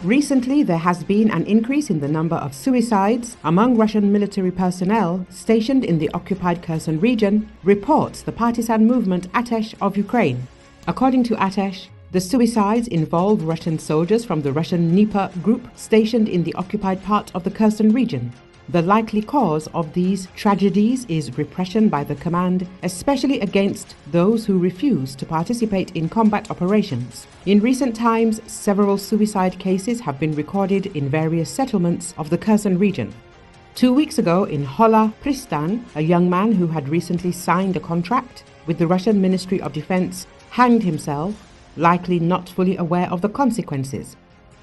Recently, there has been an increase in the number of suicides among Russian military personnel stationed in the occupied Kherson region, reports the partisan movement ATESH of Ukraine. According to ATESH, the suicides involve Russian soldiers from the Russian Dnepr group stationed in the occupied part of the Kherson region. The likely cause of these tragedies is repression by the command, especially against those who refuse to participate in combat operations. In recent times, several suicide cases have been recorded in various settlements of the Kherson region. 2 weeks ago in Hola Prystan, a young man who had recently signed a contract with the Russian Ministry of Defense hanged himself, likely not fully aware of the consequences.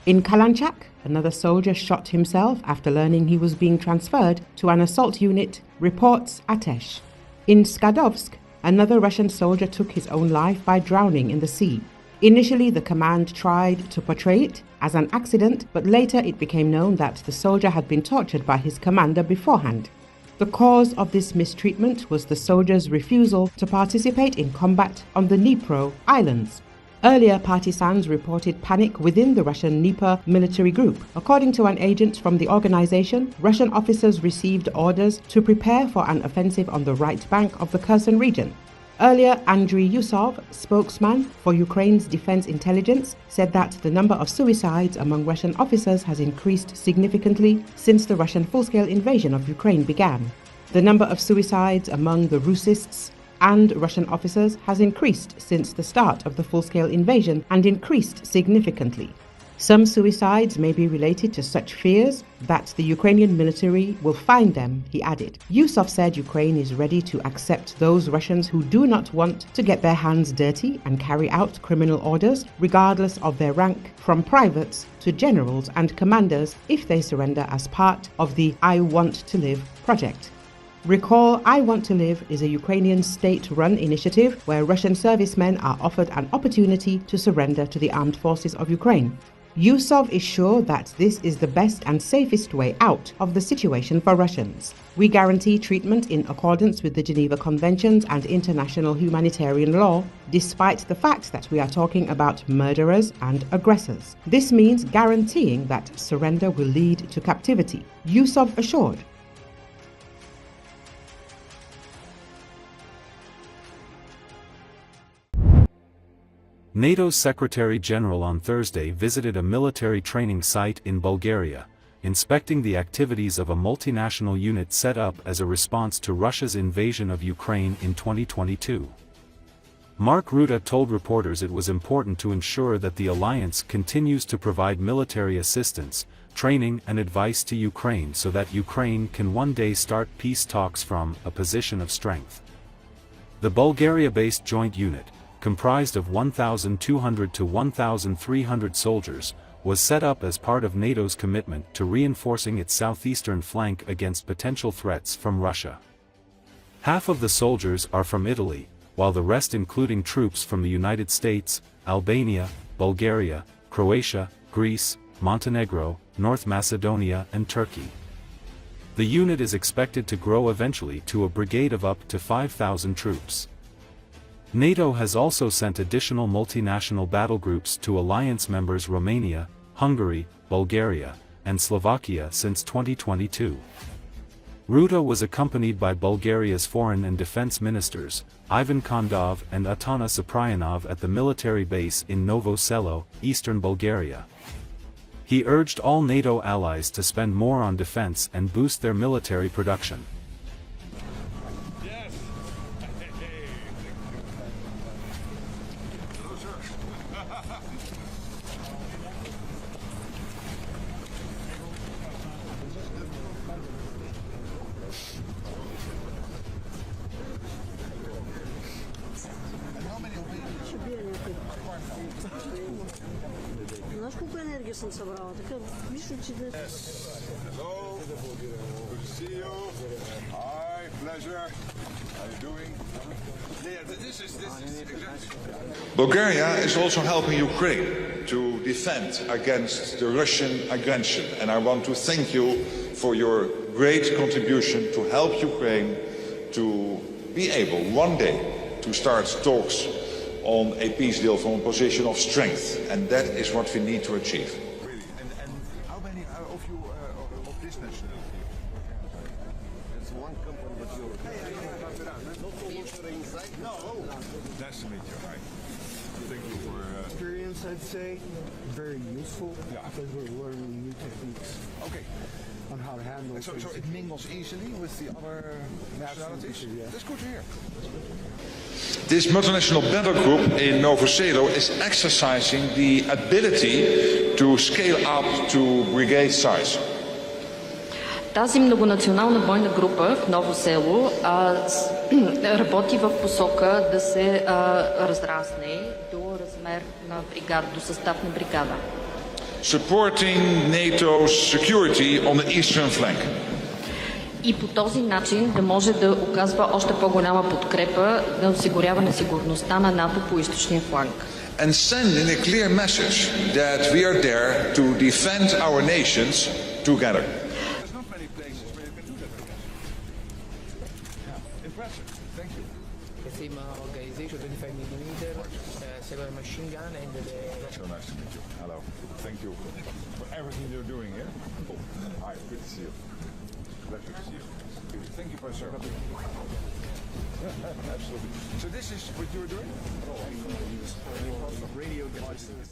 In Kalanchak, another soldier shot himself after learning he was being transferred to an assault unit, reports ATESH. In Skadovsk, another Russian soldier took his own life by drowning in the sea. Initially, the command tried to portray it as an accident, but later it became known that the soldier had been tortured by his commander beforehand. The cause of this mistreatment was the soldier's refusal to participate in combat on the Dnipro Islands. Earlier, partisans reported panic within the Russian Dnepr military group. According to an agent from the organization, Russian officers received orders to prepare for an offensive on the right bank of the Kherson region. Earlier, Andriy Yusov, spokesman for Ukraine's defense intelligence, said that the number of suicides among Russian officers has increased significantly since the Russian full-scale invasion of Ukraine began. The number of suicides among the Russists and Russian officers has increased since the start of the full-scale invasion and increased significantly. Some suicides may be related to such fears that the Ukrainian military will find them, he added. Yusov said Ukraine is ready to accept those Russians who do not want to get their hands dirty and carry out criminal orders, regardless of their rank, from privates to generals and commanders, if they surrender as part of the I Want to Live project. Recall, I Want to Live is a Ukrainian state-run initiative where Russian servicemen are offered an opportunity to surrender to the armed forces of Ukraine. Yusov is sure that this is the best and safest way out of the situation for Russians. We guarantee treatment in accordance with the Geneva Conventions and international humanitarian law, despite the fact that we are talking about murderers and aggressors. This means guaranteeing that surrender will lead to captivity, Yusov assured. NATO's Secretary-General on Thursday visited a military training site in Bulgaria, inspecting the activities of a multinational unit set up as a response to Russia's invasion of Ukraine in 2022. Mark Rutte told reporters it was important to ensure that the alliance continues to provide military assistance, training and advice to Ukraine so that Ukraine can one day start peace talks from a position of strength. The Bulgaria-based joint unit, comprised of 1,200 to 1,300 soldiers, was set up as part of NATO's commitment to reinforcing its southeastern flank against potential threats from Russia. Half of the soldiers are from Italy, while the rest including troops from the United States, Albania, Bulgaria, Croatia, Greece, Montenegro, North Macedonia and Turkey. The unit is expected to grow eventually to a brigade of up to 5,000 troops. NATO has also sent additional multinational battle groups to alliance members Romania, Hungary, Bulgaria, and Slovakia since 2022. Rutte was accompanied by Bulgaria's foreign and defense ministers, Ivan Kondov and Atana Sapryanov at the military base in Novo Selo, eastern Bulgaria. He urged all NATO allies to spend more on defense and boost their military production. Hello, good to see you. Hi, pleasure. How are you doing? Bulgaria is also helping Ukraine to defend against the Russian aggression, and I want to thank you for your great contribution to help Ukraine to be able one day to start talks on a peace deal from a position of strength, and that is what we need to achieve. Nice to meet you. Hi. Thank you for Experience, I'd say, very useful because we're learning new techniques Okay. on how to handle So things. it mingles easily with the other nationalities? Absolutely, yeah. That's good to hear. This multinational battle group in Novoselo is exercising the ability to scale up to brigade size. Тази многонационална бойна група в Ново село работи в посока да се разрасне до размер на бригада, до състав на бригада. Supporting NATO's security on the eastern flank. И по този начин да може да оказва още по-голяма подкрепа на осигуряване сигурността на НАТО по източния фланг. And sending a clear message that we are there to defend our nations together. There's not many places where you can do that. Yeah, impressive. Thank you. The same organization, 25mm, second machine gun, and the. So nice to meet you. Hello. Thank you for everything you're doing here. Hi, good to see you. Pleasure to see you. Thank you for your service. Absolutely. So this is what you're doing? Radio devices.